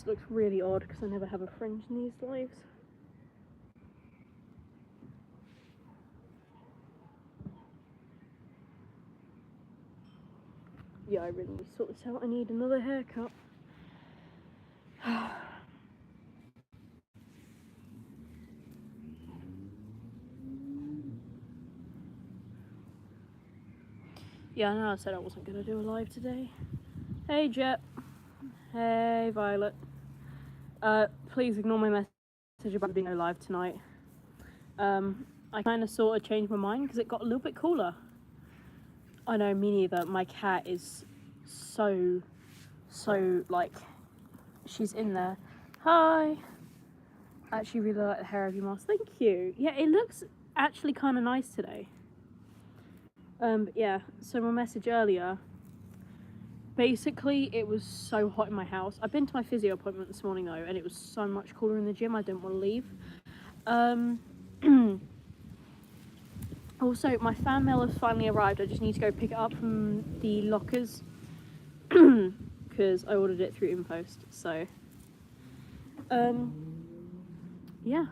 This looks really odd because I never have a fringe in these lives. Yeah, I really need to sort this out. I need another haircut. Yeah, I know I said I wasn't going to do a live today. Hey, Jet. Hey, Violet. Please ignore my message about being live tonight. I kind of sort of changed my mind because it got a little bit cooler. I know, me neither. My cat is so, like, she's in there. Hi. I actually really like the hair of your mask. Thank you. Yeah, it looks actually kind of nice today. But yeah, so my message earlier, basically it was so hot in my house. I've been to my physio appointment this morning though, and it was so much cooler in the gym, I didn't want to leave. Also, my fan mail has finally arrived. I just need to go pick it up from the lockers because I ordered it through InPost. So yeah,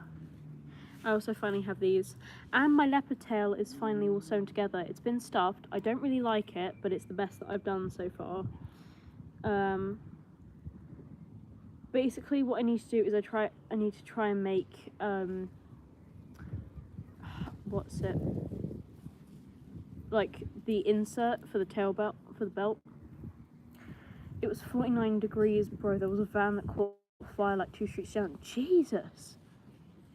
I also finally have these, and my leopard tail is finally all sewn together. It's been stuffed. I don't really like it, but it's the best that I've done so far. Basically what I need to do is I need to try and make what's it, like the insert for the tail belt, for the belt. It was 49 degrees, bro. There was a van that caught fire like 2 streets down. Jesus,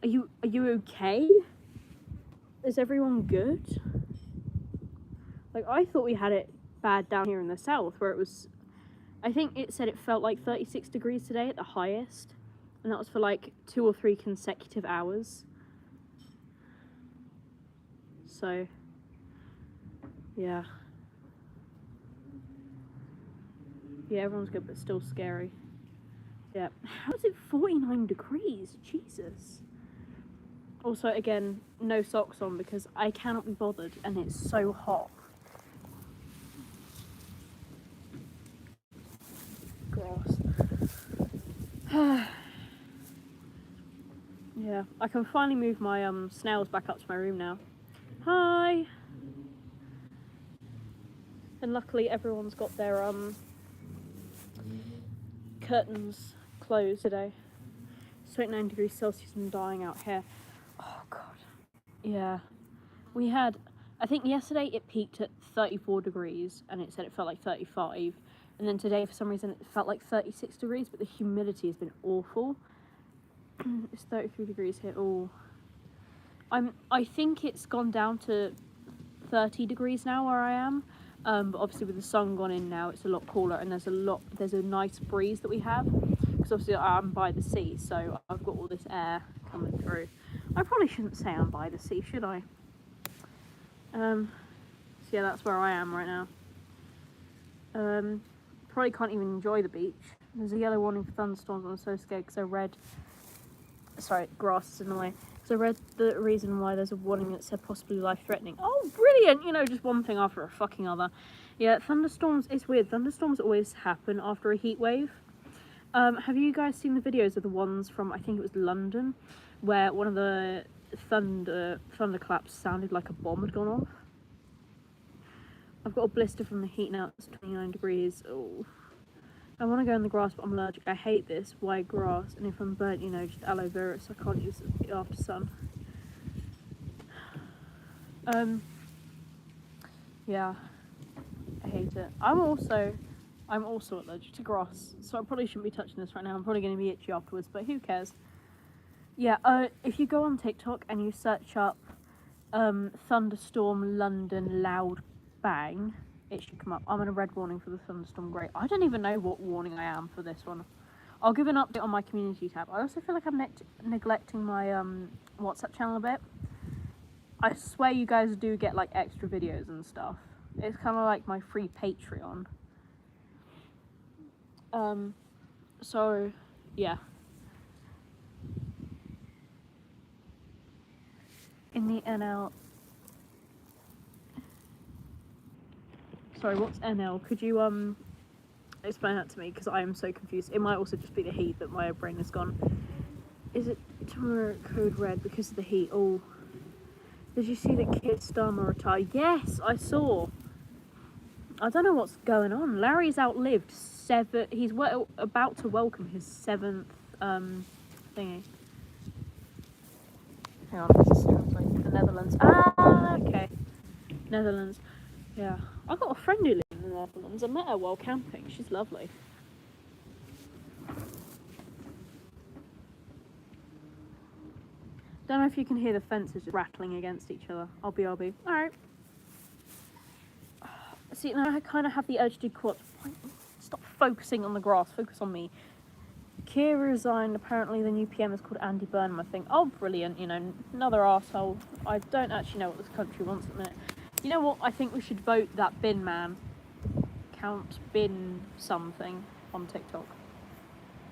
are you okay? Is everyone good? Like, I thought we had it bad down here in the south, where it was, I think it said it felt like 36 degrees today at the highest, and that was for like 2 or 3 consecutive hours. So yeah, everyone's good, but still scary. Yeah, how is it 49 degrees? Jesus. Also, again, no socks on because I cannot be bothered, and it's so hot. Grass. Yeah, I can finally move my snails back up to my room now. Hi. And luckily everyone's got their curtains closed today. It's 29 degrees Celsius and dying out here. Oh god. Yeah. We had, I think yesterday it peaked at 34 degrees and it said it felt like 35. And then today for some reason it felt like 36 degrees, but the humidity has been awful. It's 33 degrees here. Oh. I think it's gone down to 30 degrees now where I am. But obviously with the sun gone in now, it's a lot cooler, and there's a nice breeze that we have, because obviously I'm by the sea, so I've got all this air coming through. I probably shouldn't say I'm by the sea, should I? So yeah, that's where I am right now. Probably can't even enjoy the beach. There's a yellow warning for thunderstorms, and I'm so scared because I read, sorry, grass is in the way. So I read the reason why there's a warning that said possibly life-threatening. Oh, brilliant! You know, just one thing after a fucking other. Yeah, thunderstorms, it's weird. Thunderstorms always happen after a heat wave. Have you guys seen the videos of the ones from, I think it was London, where one of the thunderclaps sounded like a bomb had gone off? I've got a blister from the heat now. It's 29 degrees. Oh. I want to go in the grass, but I'm allergic. I hate this white grass, and if I'm burnt, you know, just aloe vera, so I can't use it after sun. Yeah, I hate it. I'm also allergic to grass, so I probably shouldn't be touching this right now. I'm probably going to be itchy afterwards, but who cares? Yeah, if you go on TikTok and you search up thunderstorm London loud bang, it should come up. I'm on a red warning for the thunderstorm. Great. I don't even know what warning I am for this one. I'll give an update on my community tab. I also feel like I'm neglecting my WhatsApp channel a bit. I swear you guys do get like extra videos and stuff. It's kind of like my free Patreon. So yeah. In the NL. Sorry, what's NL? Could you explain that to me, because I am so confused. It might also just be the heat that my brain is gone. Is it tomorrow code red because of the heat? Oh, did you see that Keir Starmer retired? Yes, I saw. I don't know what's going on. Larry's outlived he's about to welcome his 7th thingy. Hang on, this is translating. The Netherlands. Ah, okay. Netherlands. Yeah. I've got a friend who lives in the Netherlands. I met her while camping. She's lovely. Don't know if you can hear the fences just rattling against each other. RB. Alright. See, now I kind of have the urge to do quads. Stop focusing on the grass. Focus on me. Keir resigned. Apparently the new PM is called Andy Burnham, I think. Oh, brilliant. You know, another arsehole. I don't actually know what this country wants at the minute. You know what? I think we should vote that bin man. Count bin something on TikTok.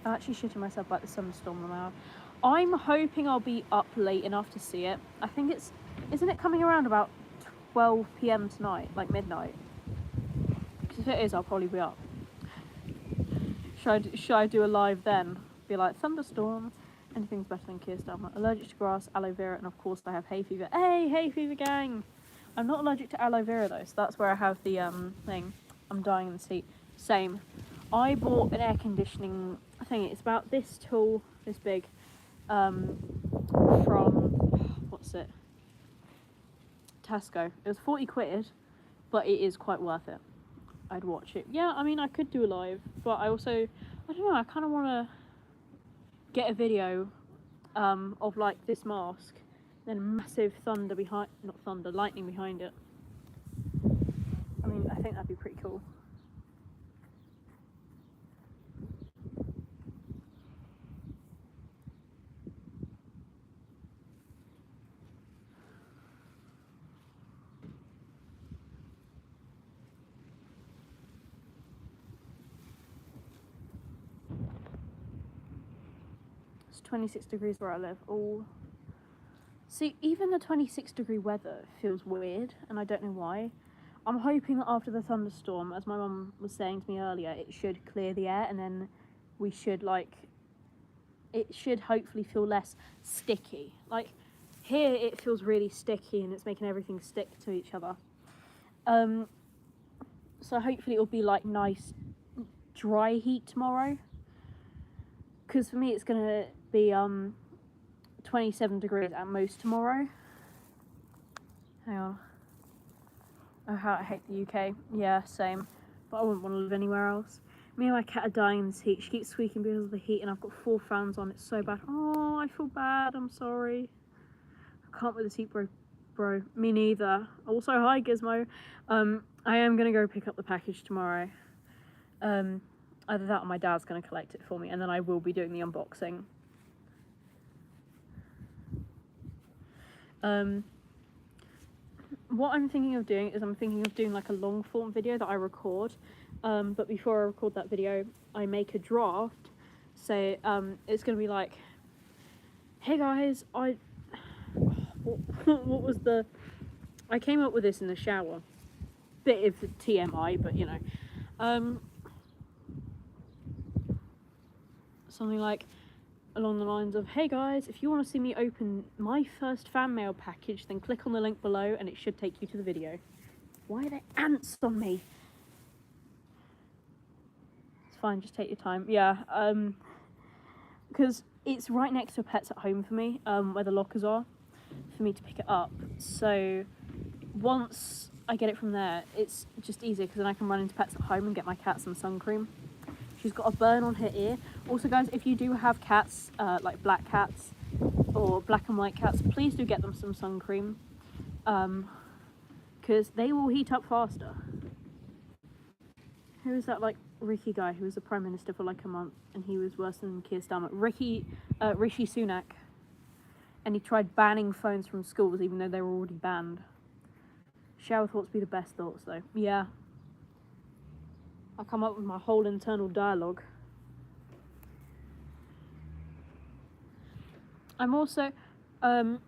I'm actually shitting myself about the thunderstorm now. I'm hoping I'll be up late enough to see it. I think isn't it coming around about 12 PM tonight, like midnight? Because if it is, I'll probably be up. Should I do a live then? Be like, thunderstorm, anything's better than Keir Starmer. Allergic to grass, aloe vera, and of course I have hay fever. Hey, hay fever gang! I'm not allergic to aloe vera though, so that's where I have the thing. I'm dying in the seat. Same. I bought an air conditioning thing. It's about this tall, this big, from what's it? Tesco. It was 40 quid, but it is quite worth it. I'd watch it. Yeah, I mean, I could do a live, but I don't know, I kind of want to get a video of like this mask, then massive lightning behind it. I mean, I think that'd be pretty cool. It's 26 degrees where I live. Oh. See, even the 26-degree weather feels weird, and I don't know why. I'm hoping that after the thunderstorm, as my mum was saying to me earlier, it should clear the air, and then we should, it should hopefully feel less sticky. Like, here it feels really sticky, and it's making everything stick to each other. So hopefully it'll be, like, nice, dry heat tomorrow. Because for me it's going to be, 27 degrees at most tomorrow. Hang on. Oh, how I hate the UK. Yeah, same. But I wouldn't want to live anywhere else. Me and my cat are dying in this heat. She keeps squeaking because of the heat, and I've got 4 fans on. It's so bad. Oh, I feel bad. I'm sorry. I can't with this heat, bro. Me neither. Also, hi, Gizmo. I am going to go pick up the package tomorrow. Either that or my dad's going to collect it for me, and then I will be doing the unboxing. What I'm thinking of doing is like a long form video that I record, but before I record that video I make a draft. So it's gonna be like, hey guys, what was the, I came up with this in the shower, bit of TMI, but you know, something like along the lines of, hey guys, if you want to see me open my first fan mail package, then click on the link below and it should take you to the video. Why are there ants on me? It's fine, just take your time. Yeah, because it's right next to a Pets at Home for me, where the lockers are, for me to pick it up. So once I get it from there, it's just easier, because then I can run into Pets at Home and get my cat some sun cream. She's got a burn on her ear. Also, guys, if you do have cats, like black cats or black and white cats, please do get them some sun cream, because they will heat up faster. Who is that, like, Ricky guy who was the Prime Minister for like a month and he was worse than Keir Starmer? Rishi Sunak. And he tried banning phones from schools even though they were already banned. Shower thoughts be the best thoughts, though. Yeah. I come up with my whole internal dialogue. I'm also, I'm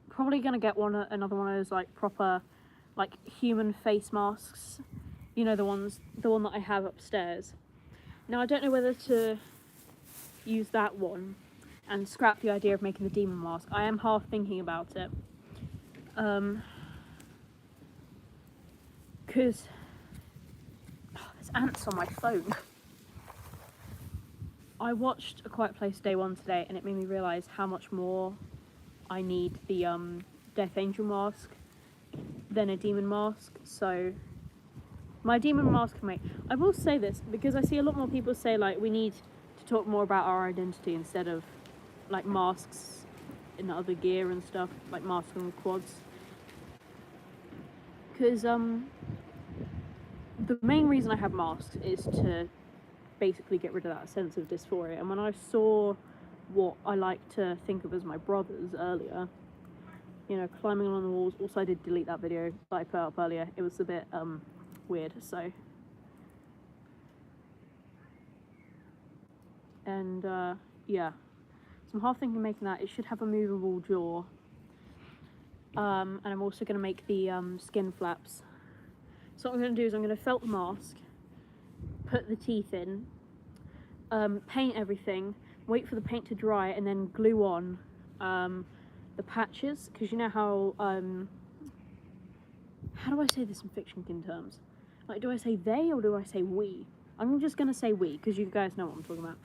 probably gonna get another one of those like proper, like human face masks, You know, the one that I have upstairs. Now I don't know whether to use that one and scrap the idea of making the demon mask. I am half thinking about it. Because there's ants on my phone. I watched A Quiet Place Day 1 today, and it made me realise how much more I need the Death Angel mask than a demon mask. So my demon mask, mate. I will say this because I see a lot more people say like we need to talk more about our identity instead of like masks in other gear and stuff, like masks on quads. Because the main reason I have masks is to basically get rid of that sense of dysphoria. And when I saw what I like to think of as my brothers earlier, you know, climbing along the walls. Also, I did delete that video that I put up earlier. It was a bit weird. So, and yeah, so I'm half thinking of making that. It should have a movable jaw. And I'm also going to make the skin flaps. So what I'm going to do is I'm going to felt the mask, put the teeth in, paint everything, wait for the paint to dry, and then glue on the patches. Because you know how do I say this in fiction terms? Like, do I say they or do I say we? I'm just going to say we, because you guys know what I'm talking about.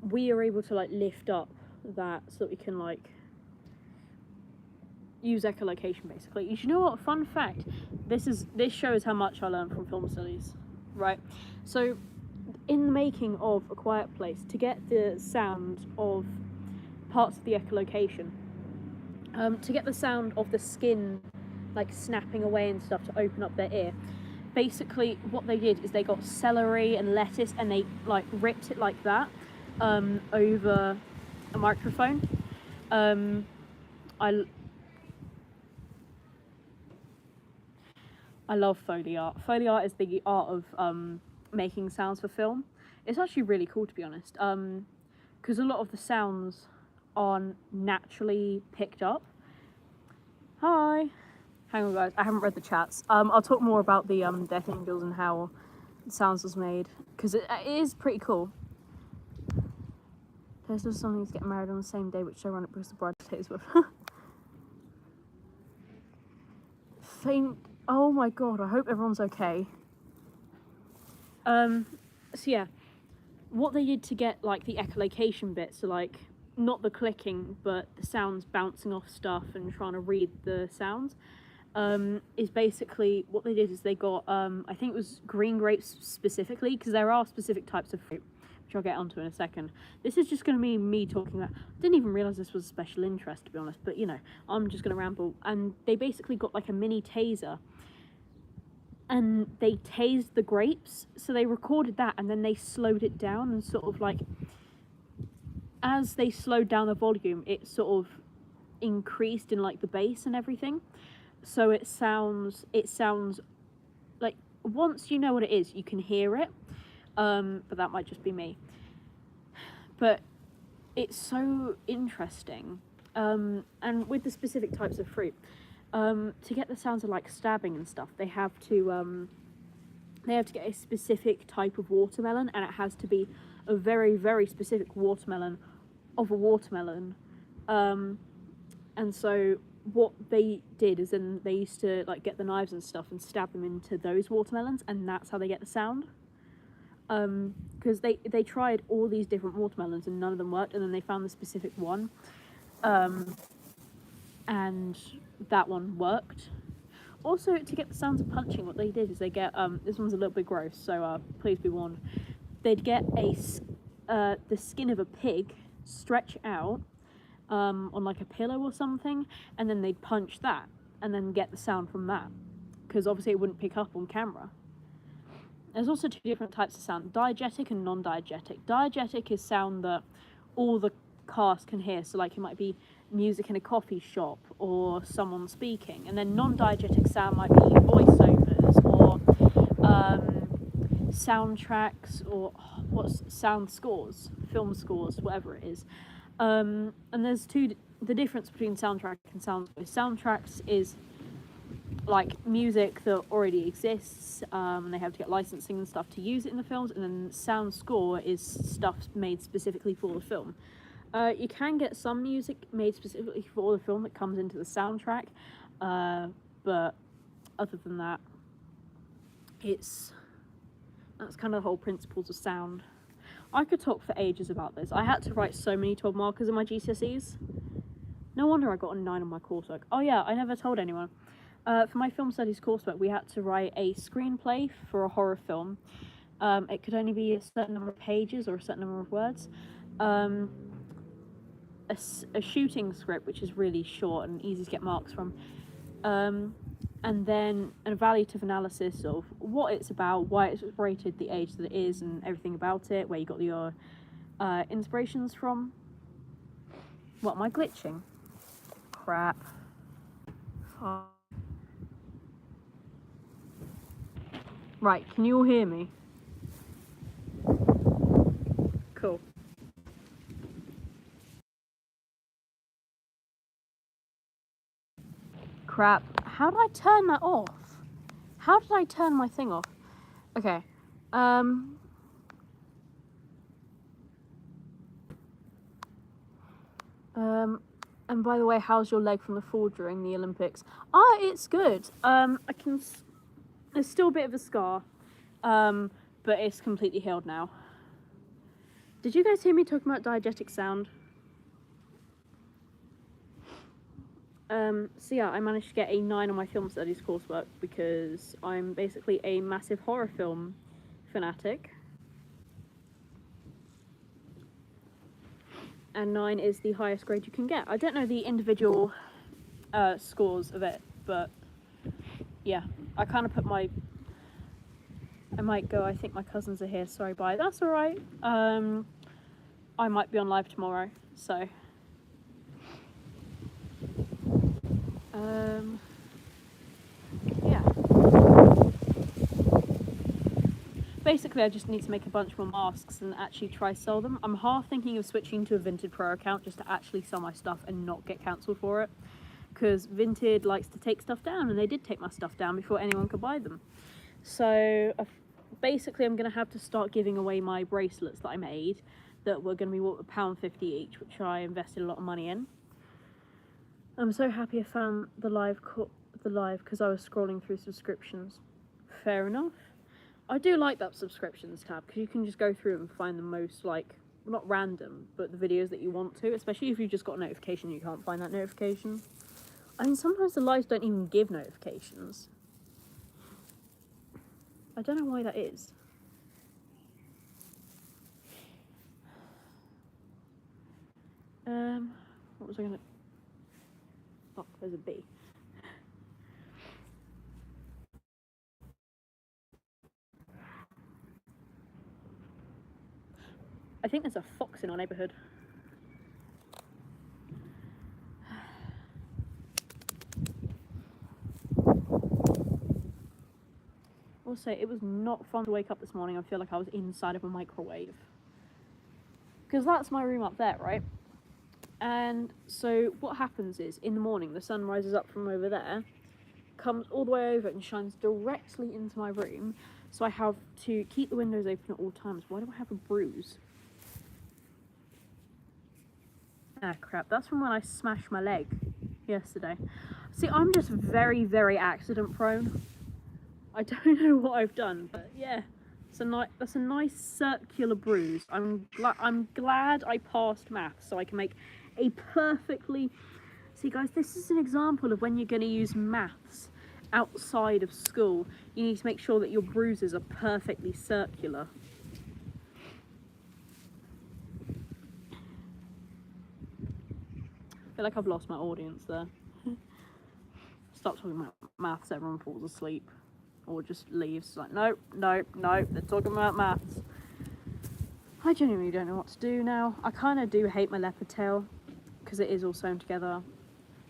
We are able to like lift up that so that we can like use echolocation basically. You know what? Fun fact. This shows how much I learned from film studies, right? So, in the making of A Quiet Place, to get the sound of parts of the echolocation, to get the sound of the skin like snapping away and stuff to open up their ear, basically what they did is they got celery and lettuce and they like ripped it like that over a microphone. I love Foley art. Foley art is the art of making sounds for film. It's actually really cool, to be honest, because a lot of the sounds are naturally picked up. Hi. Hang on, guys. I haven't read the chats. I'll talk more about the Death Angels and how the sounds was made, because it is pretty cool. There's just something to get married on the same day, which ironic because the bride stays with. Faint. Oh my god, I hope everyone's okay. So yeah, what they did to get like the echolocation bit, so like not the clicking but the sounds bouncing off stuff and trying to read the sounds, is basically what they did is they got I think it was green grapes specifically, because there are specific types of fruit which I'll get onto in a second. This is just going to be me talking about. I didn't even realise this was a special interest, to be honest, but you know, I'm just going to ramble. And they basically got like a mini taser and they tased the grapes, so they recorded that and then they slowed it down and sort of like, as they slowed down the volume, it sort of increased in like the bass and everything, so it sounds like, once you know what it is you can hear it, but that might just be me, but it's so interesting. And with the specific types of fruit, to get the sounds of like stabbing and stuff, they have to get a specific type of watermelon, and it has to be a very, very specific watermelon of a watermelon. And so what they did is then they used to like get the knives and stuff and stab them into those watermelons, and that's how they get the sound. Because they tried all these different watermelons and none of them worked, and then they found the specific one, and that one worked. Also, to get the sounds of punching, what they did is they get this one's a little bit gross, so please be warned. They'd get the skin of a pig, stretch out on like a pillow or something, and then they'd punch that and then get the sound from that, because obviously it wouldn't pick up on camera. There's also two different types of sound: diegetic and non-diegetic. Diegetic is sound that all the cast can hear, so like it might be music in a coffee shop or someone speaking, and then non-diegetic sound might be voiceovers or soundtracks or sound scores, film scores, whatever it is. And there's the difference between soundtrack and sound. Soundtracks is like music that already exists, and they have to get licensing and stuff to use it in the films, and then sound score is stuff made specifically for the film. You can get some music made specifically for the film that comes into the soundtrack, but other than that, that's kind of the whole principles of sound. I could talk for ages about this. I had to write so many 12 markers in my GCSEs. No wonder I got a 9 on my coursework. Oh yeah, I never told anyone. For my film studies coursework, we had to write a screenplay for a horror film. It could only be a certain number of pages or a certain number of words. A shooting script, which is really short and easy to get marks from. And then an evaluative analysis of what it's about, why it's rated the age that it is, and everything about it, where you got your inspirations from. What, am I glitching? Crap. Oh. Right, can you all hear me? Cool. Crap. How did I turn that off? How did I turn my thing off? Okay. And by the way, how's your leg from the fall during the Olympics? It's good. There's still a bit of a scar, but it's completely healed now. Did you guys hear me talking about diegetic sound? So yeah, I managed to get a 9 on my film studies coursework because I'm basically a massive horror film fanatic. And 9 is the highest grade you can get. I don't know the individual scores of it, but yeah, I kind of put I might go, I think my cousins are here, sorry, bye, that's alright. I might be on live tomorrow, so. Yeah. Basically, I just need to make a bunch more masks and actually try sell them. I'm half thinking of switching to a Vinted Pro account just to actually sell my stuff and not get cancelled for it. Because Vinted likes to take stuff down, and they did take my stuff down before anyone could buy them. So basically, I'm going to have to start giving away my bracelets that I made that were going to be £1.50 each, which I invested a lot of money in. I'm so happy I found the live because I was scrolling through subscriptions. Fair enough. I do like that subscriptions tab because you can just go through and find the most, like, not random, but the videos that you want to, especially if you've just got a notification you can't find that notification. I mean, sometimes the lives don't even give notifications. I don't know why that is. What was I gonna... Oh, there's a bee. I think there's a fox in our neighbourhood. Also, it was not fun to wake up this morning and feel like I was inside of a microwave. Because that's my room up there, right? And so what happens is, in the morning, the sun rises up from over there, comes all the way over and shines directly into my room, so I have to keep the windows open at all times. Why do I have a bruise? Ah, crap. That's from when I smashed my leg yesterday. See, I'm just very, very accident prone. I don't know what I've done, but yeah. That's a nice circular bruise. I'm glad I passed maths, so I can make a perfectly... See, guys, this is an example of when you're going to use maths outside of school. You need to make sure that your bruises are perfectly circular. I feel like I've lost my audience there. Stop talking about maths, everyone falls asleep. Or just leaves, like, nope, they're talking about maths. I genuinely don't know what to do now. I kind of do hate my leopard tail, because it is all sewn together.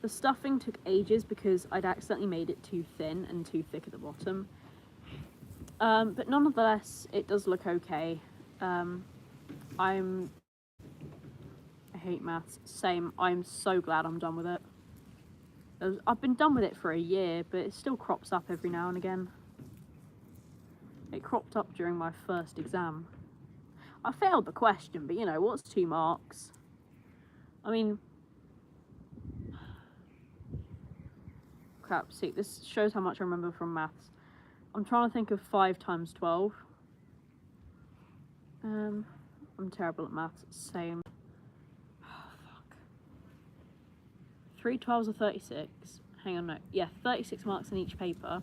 The stuffing took ages because I'd accidentally made it too thin and too thick at the bottom. But nonetheless, it does look okay. I hate maths. Same. I'm so glad I'm done with it. I've been done with it for a year, but it still crops up every now and again. It cropped up during my first exam. I failed the question, but you know, what's 2 marks? I mean, crap, see, this shows how much I remember from maths. I'm trying to think of 5 times 12. I'm terrible at maths, same. Oh, fuck. 3 12s are 36. Hang on, no. Yeah, 36 marks in each paper.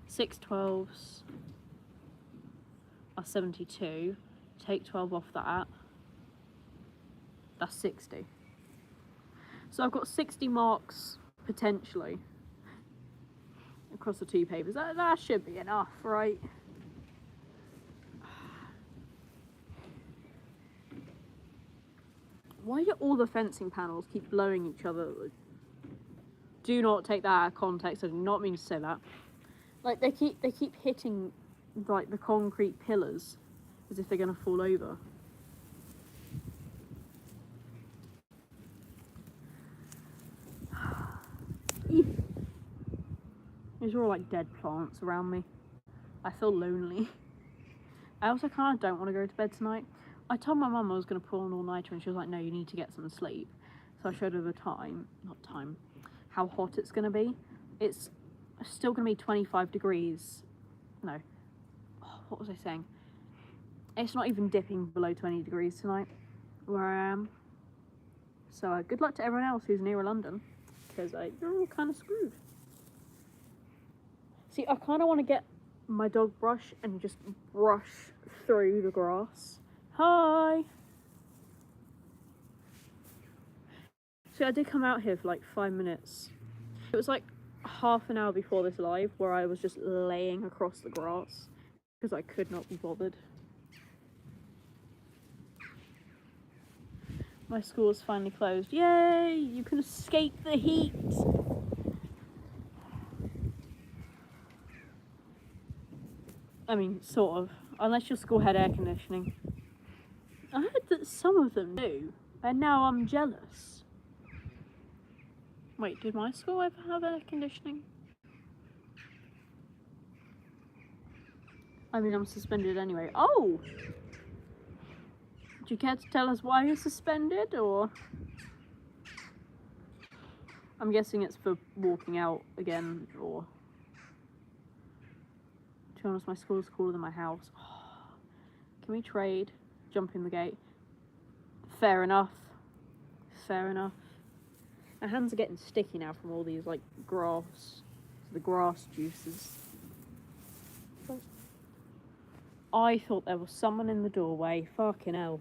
6 12s are 72. Take 12 off that. That's 60. So I've got 60 marks, potentially, across the 2 papers. That should be enough, right? Why do all the fencing panels keep blowing each other? Do not take that out of context. I do not mean to say that. Like, they keep hitting, like, the concrete pillars as if they're gonna fall over. There's all like dead plants around me. I feel lonely. I also kind of don't want to go to bed tonight. I told my mum I was going to pull an all-nighter and she was like, no, you need to get some sleep. So I showed her the how hot it's going to be. It's still going to be 25 degrees. No. Oh, what was I saying? It's not even dipping below 20 degrees tonight where I am. So good luck to everyone else who's near London, because you're all kind of screwed. See, I kind of want to get my dog brush and just brush through the grass. Hi! See, I did come out here for like 5 minutes. It was like half an hour before this live where I was just laying across the grass because I could not be bothered. My school is finally closed. Yay! You can escape the heat! I mean, sort of. Unless your school had air conditioning. I heard that some of them do, and now I'm jealous. Wait, did my school ever have air conditioning? I mean, I'm suspended anyway. Oh! Do you care to tell us why you're suspended, or...? I'm guessing it's for walking out again, or... To be honest, my school is cooler than my house. Can we trade? Jump in the gate. Fair enough. Fair enough. My hands are getting sticky now from all these, like, the grass juices. I thought there was someone in the doorway. Fucking hell.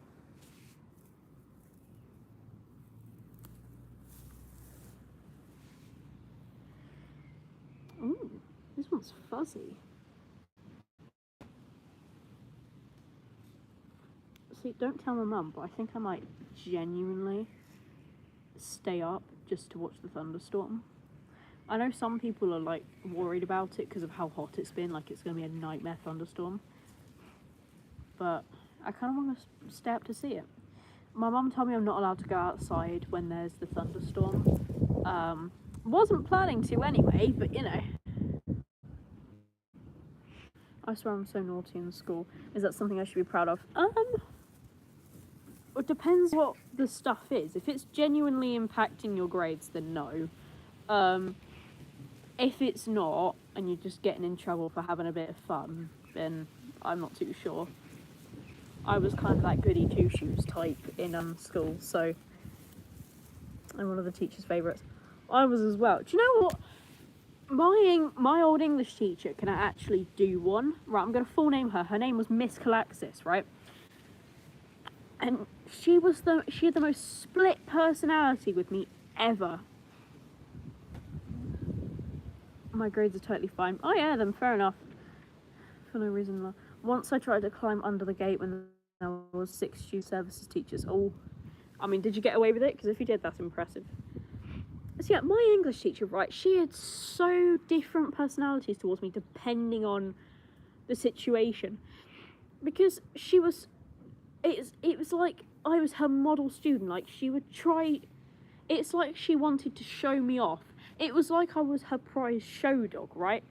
Ooh, this one's fuzzy. See, don't tell my mum, but I think I might genuinely stay up just to watch the thunderstorm. I know some people are like worried about it because of how hot it's been, like it's going to be a nightmare thunderstorm. But I kind of want to stay up to see it. My mum told me I'm not allowed to go outside when there's the thunderstorm. Wasn't planning to anyway, but you know. I swear I'm so naughty in school. Is that something I should be proud of? It depends what the stuff is. If it's genuinely impacting your grades, then no. If it's not, and you're just getting in trouble for having a bit of fun, then I'm not too sure. I was kind of that goody two-shoes type in school, so I'm one of the teacher's favourites. I was as well. Do you know what? My old English teacher can actually do one. Right, I'm going to full name her. Her name was Miss Calaxis, right? And she had the most split personality with me ever. My grades are totally fine. Oh yeah, then fair enough. For no reason. Once I tried to climb under the gate when there was 6 student services teachers. Oh, I mean, did you get away with it? Because if you did, that's impressive. So yeah, my English teacher, right, she had so different personalities towards me depending on the situation. Because she was... It was like I was her model student. Like, she would try... It's like she wanted to show me off It was like I was her prize show dog, right?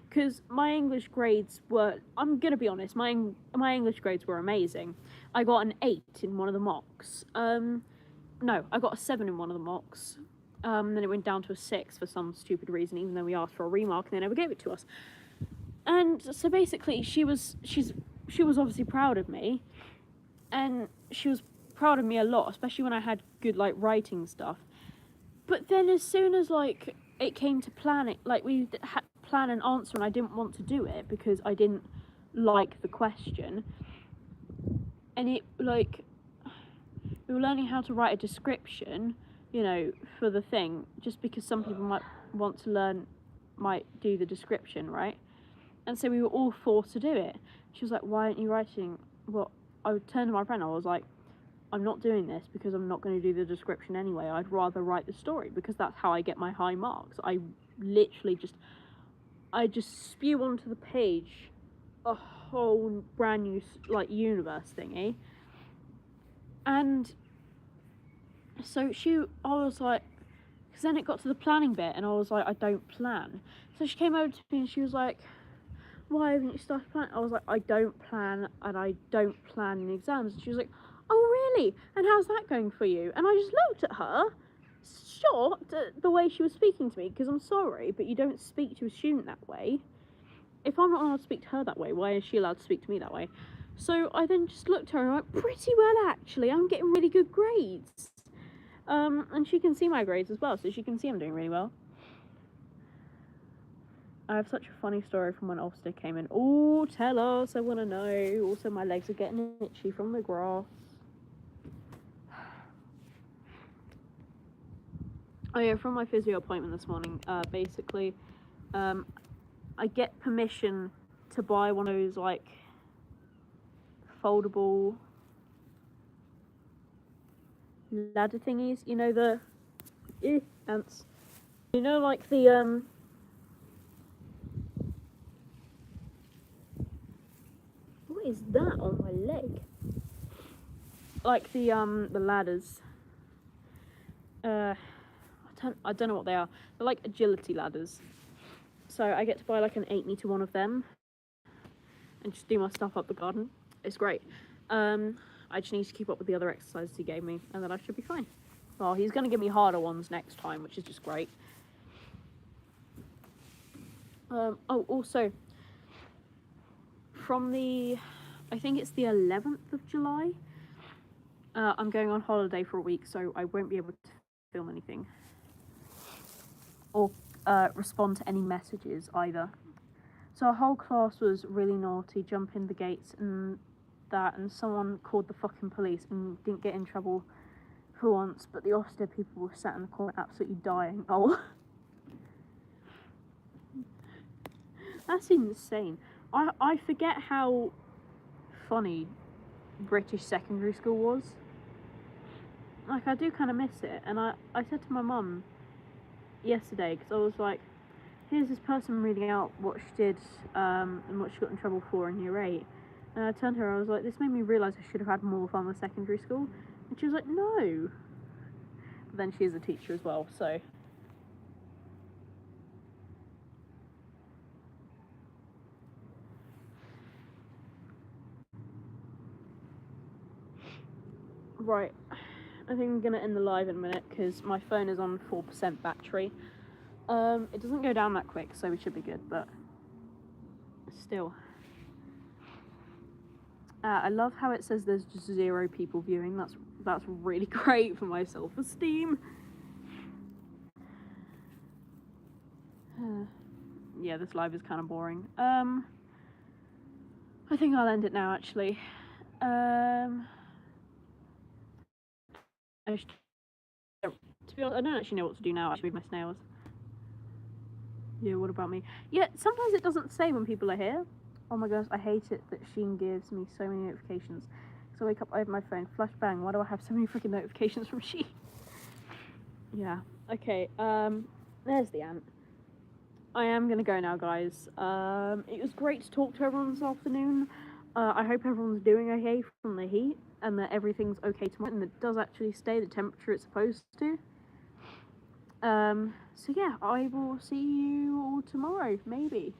Because my English grades were, I'm gonna be honest, my English grades were amazing. I got an 8 in one of the mocks. No, I got a 7 in one of the mocks. Then it went down to a 6 for some stupid reason, even though we asked for a remark and they never gave it to us. And so basically, she was obviously proud of me, and she was proud of me a lot, especially when I had good like writing stuff. But then as soon as like it came to planning, like we had to plan an answer, and I didn't want to do it because I didn't like the question, and it like we were learning how to write a description, you know, for the thing, just because some people might do the description, right? And so we were all forced to do it. She was like, "Why aren't you writing?" Well, I would turn to my friend. I was like, "I'm not doing this because I'm not going to do the description anyway. I'd rather write the story because that's how I get my high marks." I literally just spew onto the page a whole brand new like universe thingy, and so I was like, because then it got to the planning bit, and I was like, I don't plan. So she came over to me and she was like, "Why haven't you started planning?" I was like, "I don't plan, and I don't plan in exams." And she was like, "Oh, really? And how's that going for you?" And I just looked at her, shocked at the way she was speaking to me, because I'm sorry, but you don't speak to a student that way. If I'm not allowed to speak to her that way, why is she allowed to speak to me that way? So I then just looked at her and I went, "Pretty well, actually. I'm getting really good grades." And she can see my grades as well, so she can see I'm doing really well. I have such a funny story from when Ofsted came in. Oh, tell us, I want to know. Also, my legs are getting itchy from the grass. Oh yeah, from my physio appointment this morning, basically, I get permission to buy one of those, like, foldable ladder thingies. You know, the... ants. You know, like the, what is that on my leg? Like the ladders. I don't know what they are. They're like agility ladders. So I get to buy like an 8-meter one of them and just do my stuff up the garden. It's great. I just need to keep up with the other exercises he gave me, and then I should be fine. Well, he's going to give me harder ones next time, which is just great. Oh, also, from I think it's the 11th of July, I'm going on holiday for a week, so I won't be able to film anything. Or respond to any messages either. So our whole class was really naughty, jumping the gates and that, and someone called the fucking police and didn't get in trouble for once, but the Ofsted people were sat in the corner absolutely dying. Oh. That's insane. I forget how funny British secondary school was. Like, I do kind of miss it, and I said to my mum yesterday, because I was like, here's this person reading out what she did and what she got in trouble for in year 8. And I turned to her, I was like, this made me realise I should have had more fun with secondary school. And she was like, no. But then she is a teacher as well, so. Right. I think I'm going to end the live in a minute because my phone is on 4% battery. It doesn't go down that quick, so we should be good, but still. I love how it says there's just 0 people viewing. That's really great for my self-esteem. Yeah, this live is kind of boring. I think I'll end it now, actually. To be honest, I don't actually know what to do now, actually, with my snails. Yeah, what about me? Yeah, sometimes it doesn't say when people are here. Oh my gosh, I hate it that Sheen gives me so many notifications. So I wake up, I have my phone, flash bang, why do I have so many freaking notifications from Sheen? Yeah, okay, there's the ant. I am gonna go now, guys. It was great to talk to everyone this afternoon. I hope everyone's doing okay from the heat, and that everything's okay tomorrow, and it does actually stay the temperature it's supposed to. So yeah, I will see you all tomorrow, maybe.